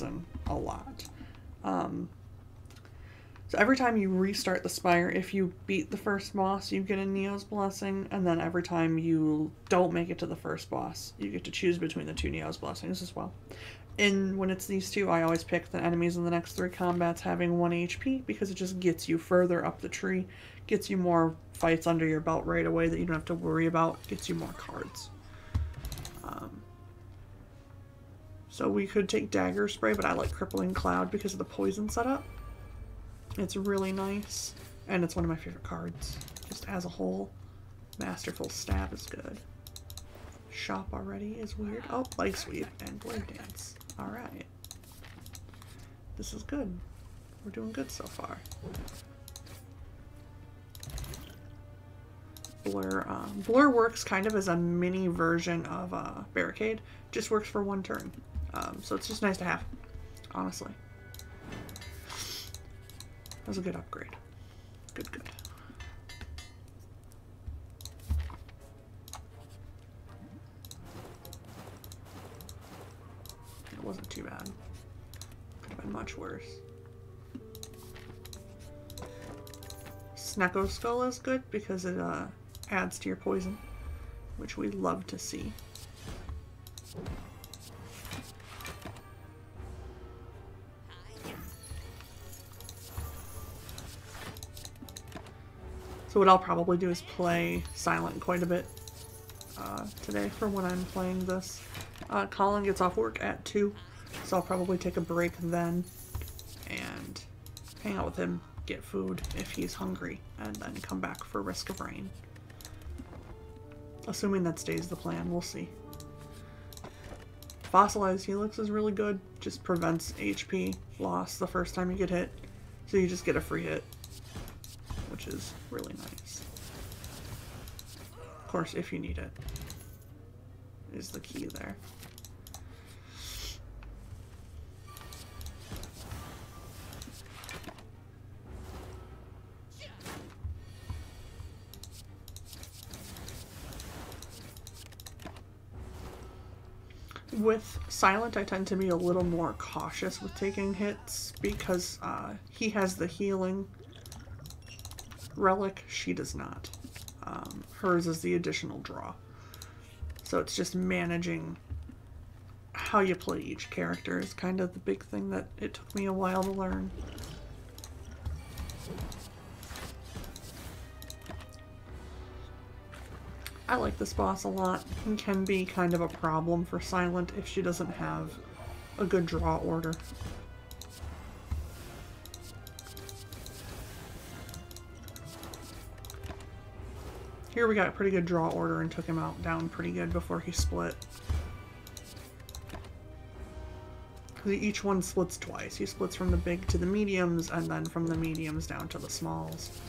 poison a lot. So every time you restart the Spire, if you beat the first boss, you get a Neo's Blessing, and then every time you don't make it to the first boss, you get to choose between the 2 Neo's Blessings as well. And when it's these 2, I always pick the enemies in the next 3 combats having 1 HP, because it just gets you further up the tree, gets you more fights under your belt right away that you don't have to worry about, gets you more cards. So we could take Dagger Spray, but I like Crippling Cloud because of the poison setup. It's really nice, and it's one of my favorite cards, just as a whole. Masterful Stab is good. Shop already is weird. Oh, Leg Sweep and Blade Dance. Alright. This is good. We're doing good so far. Blur. Blur works kind of as a mini version of Barricade. Just works for 1 turn. So it's just nice to have, honestly. That was a good upgrade. Good, good. It wasn't too bad. Could have been much worse. Snecko Skull is good because it adds to your poison, which we love to see. So what I'll probably do is play Silent quite a bit today for when I'm playing this. Colin gets off work at 2, so I'll probably take a break then and hang out with him, get food if he's hungry, and then come back for Risk of Rain. Assuming that stays the plan, we'll see. Fossilized Helix is really good, just prevents HP loss the first time you get hit, so you just get a free hit, which is really nice. Of course, if you need it, is the key there. With Silent, I tend to be a little more cautious with taking hits because he has the healing relic, she does not. Hers is the additional draw. So it's just managing how you play each character is kind of the big thing that it took me a while to learn. I like this boss a lot. It can be kind of a problem for Silent if she doesn't have a good draw order. Here we got a pretty good draw order and took him out down pretty good before he split. Each one splits twice. He splits from the big to the mediums and then from the mediums down to the smalls.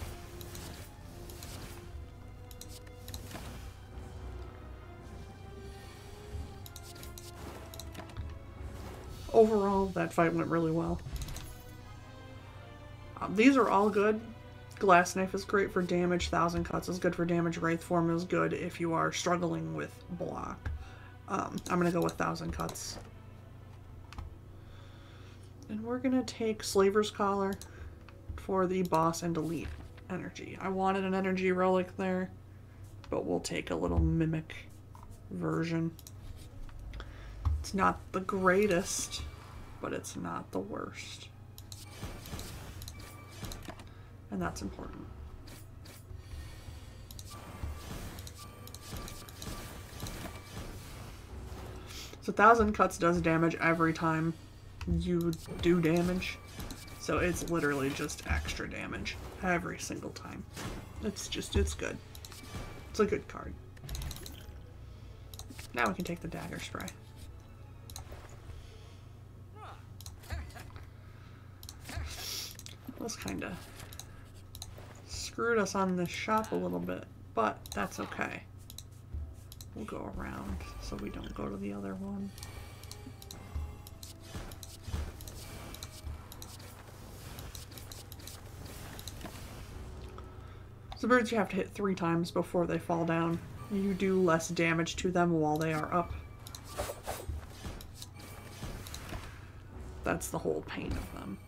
Overall, that fight went really well. These are all good. Glass Knife is great for damage. Thousand Cuts is good for damage. Wraith Form is good if you are struggling with block. I'm going to go with Thousand Cuts. And we're going to take Slaver's Collar for the boss and elite energy. I wanted an energy relic there, but we'll take a little mimic version. It's not the greatest, but it's not the worst. And that's important. So 1000 Cuts does damage every time you do damage. So it's literally just extra damage every single time. It's good. It's a good card. Now we can take the Dagger Spray. This kind of screwed us on this shop a little bit, but that's okay. We'll go around so we don't go to the other one. So birds you have to hit 3 times before they fall down. You do less damage to them while they are up. That's the whole pain of them.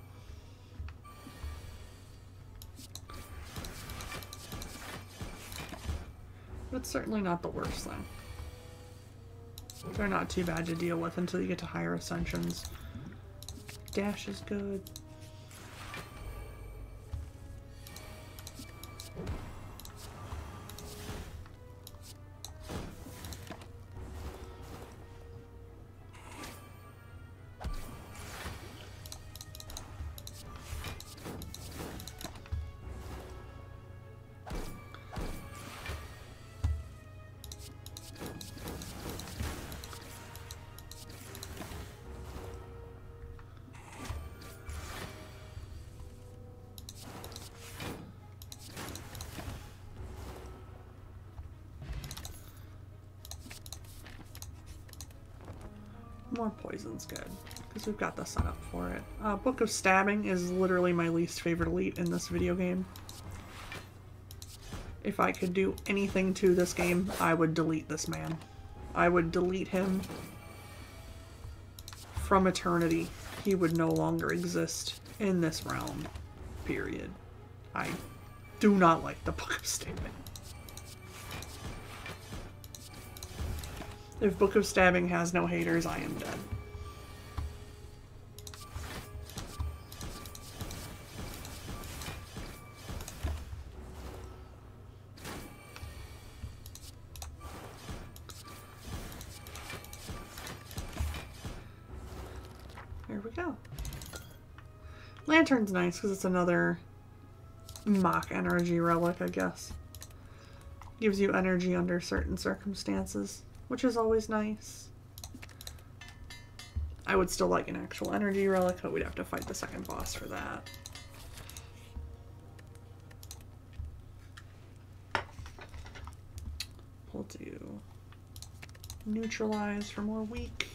But it's certainly not the worst thing. They're not too bad to deal with until you get to higher ascensions. Dash is good. More poison's good, because we've got the setup for it. Book of Stabbing is literally my least favorite elite in this video game. If I could do anything to this game, I would delete this man. I would delete him from eternity. He would no longer exist in this realm, period. I do not like the Book of Stabbing. If Book of Stabbing has no haters, I am dead. Here we go. Lantern's nice because it's another mock energy relic, I guess. Gives you energy under certain circumstances, which is always nice. I would still like an actual energy relic, but we'd have to fight the second boss for that. We'll do neutralize for more weak.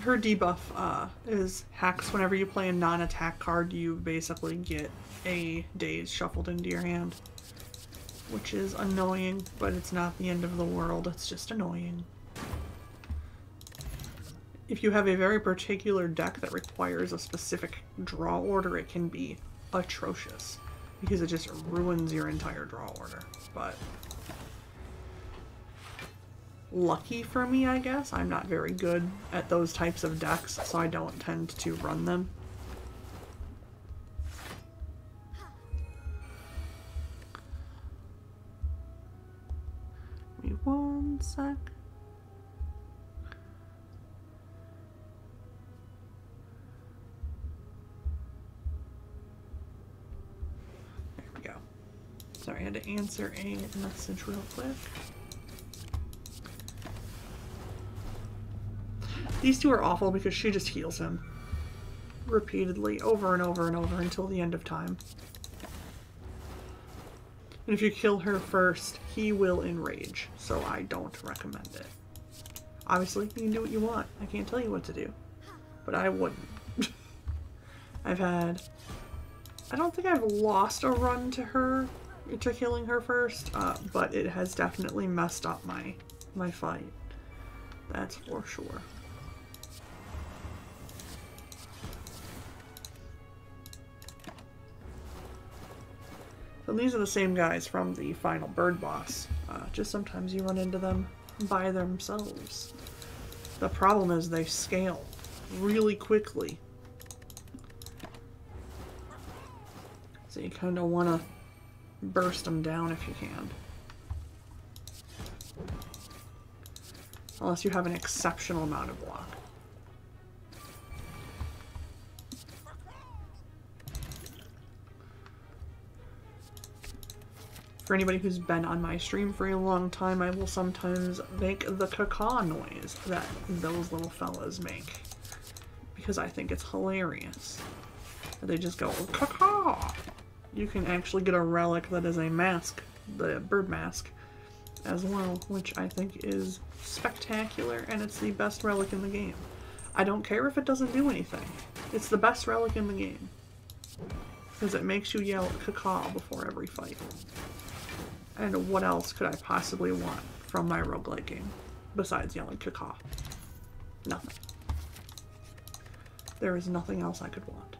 Her debuff is hacks. Whenever you play a non-attack card, you basically get a daze shuffled into your hand, which is annoying, but it's not the end of the world. It's just annoying. If you have a very particular deck that requires a specific draw order, it can be atrocious because it just ruins your entire draw order. But lucky for me, I guess. I'm not very good at those types of decks, so I don't tend to run them. Give me one sec. There we go. Sorry, I had to answer a message real quick. These two are awful because she just heals him repeatedly over and over and over until the end of time. And if you kill her first, he will enrage, so I don't recommend it. Obviously, you can do what you want. I can't tell you what to do, but I wouldn't. I don't think I've lost a run to her, to killing her first, but it has definitely messed up my fight. That's for sure. And these are the same guys from the final bird boss. Just sometimes you run into them by themselves. The problem is they scale really quickly. So you kind of want to burst them down if you can. Unless you have an exceptional amount of block. For anybody who's been on my stream for a long time, I will sometimes make the caw noise that those little fellas make. because I think it's hilarious. They just go, caw. You can actually get a relic that is a mask, the bird mask, as well, which I think is spectacular, and it's the best relic in the game. I don't care if it doesn't do anything. It's the best relic in the game. Because it makes you yell caw before every fight. And what else could I possibly want from my roguelike game besides yelling caw? Nothing. There is nothing else I could want.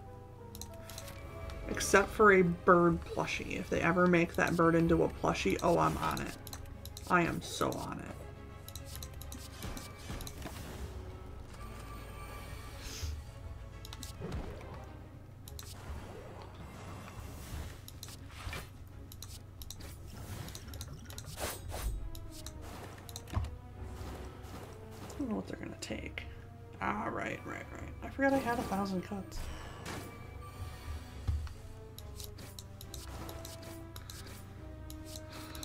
Except for a bird plushie. If they ever make that bird into a plushie, oh, I'm on it. I am so on it. I don't know what they're gonna take. Ah, right. I forgot I had 1,000 cuts.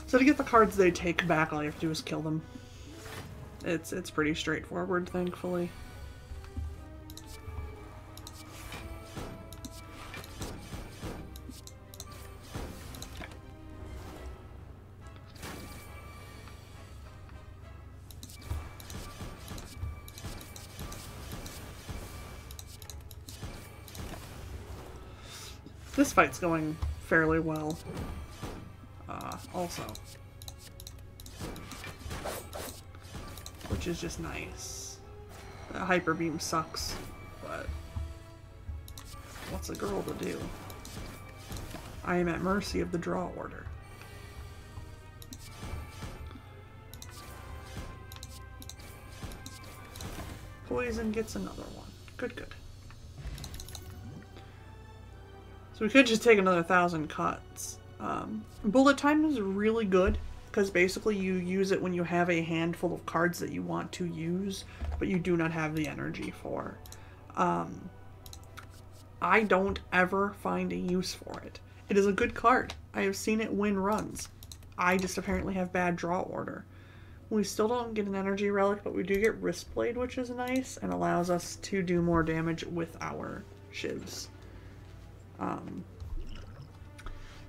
So to get the cards they take back, all you have to do is kill them. It's pretty straightforward, thankfully. This fight's going fairly well. Also. Which is just nice. The hyper beam sucks, but what's a girl to do? I am at mercy of the draw order. Poison gets another one. Good. So we could just take another 1,000 cuts. Bullet time is really good because basically you use it when you have a handful of cards that you want to use, but you do not have the energy for. I don't ever find a use for it. It is a good card. I have seen it win runs. I just apparently have bad draw order. We still don't get an energy relic, but we do get Wrist Blade, which is nice and allows us to do more damage with our shivs.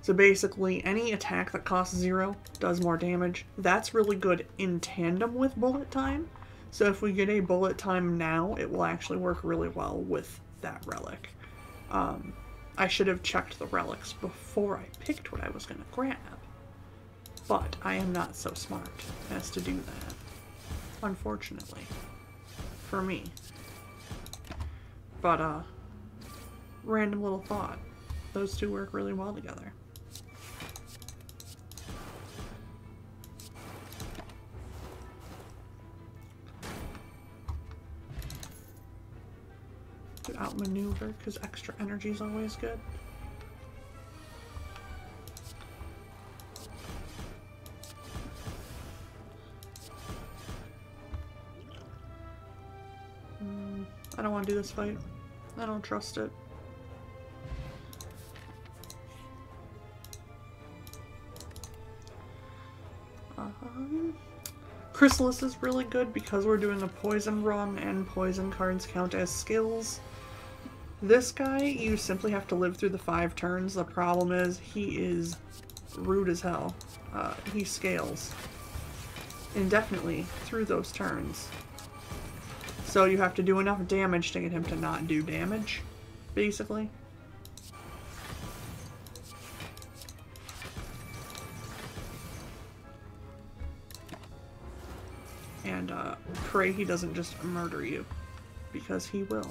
So basically, any attack that costs 0 does more damage. That's really good in tandem with bullet time. So if we get a bullet time now, it will actually work really well with that relic. I should have checked the relics before I picked what I was going to grab. But I am not so smart as to do that, unfortunately, for me. But, random little thought. Those two work really well together. To outmaneuver, because extra energy is always good. I don't want to do this fight. I don't trust it. Chrysalis is really good because we're doing a poison run and poison cards count as skills. This guy, you simply have to live through the 5 turns. The problem is he is rude as hell. He scales indefinitely through those turns. So you have to do enough damage to get him to not do damage, basically. And pray he doesn't just murder you, because he will.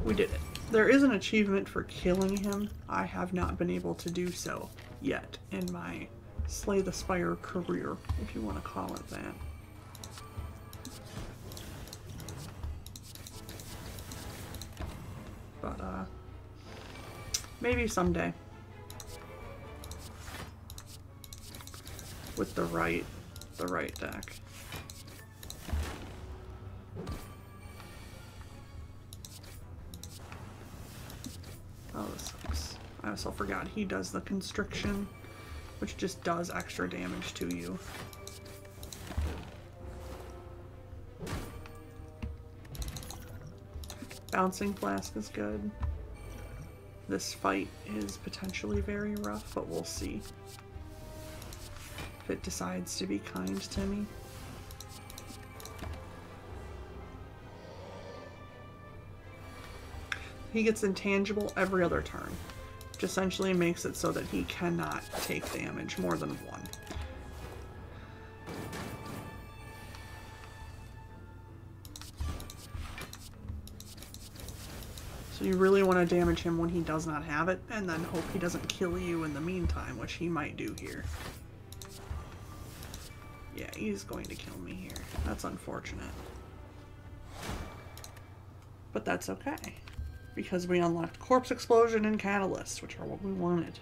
We did it. There is an achievement for killing him. I have not been able to do so yet in my Slay the Spire career, if you want to call it that. But, Maybe someday. With the right deck. Oh, this sucks. I also forgot he does the constriction, which just does extra damage to you. Bouncing Flask is good. This fight is potentially very rough, but we'll see if it decides to be kind to me. He gets intangible every other turn, which essentially makes it so that he cannot take damage more than one. So you really want to damage him when he does not have it, and then hope he doesn't kill you in the meantime, which he might do here. Yeah, he's going to kill me here. That's unfortunate. But that's okay, because we unlocked Corpse Explosion and Catalyst, which are what we wanted.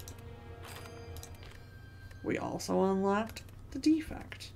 We also unlocked the Defect.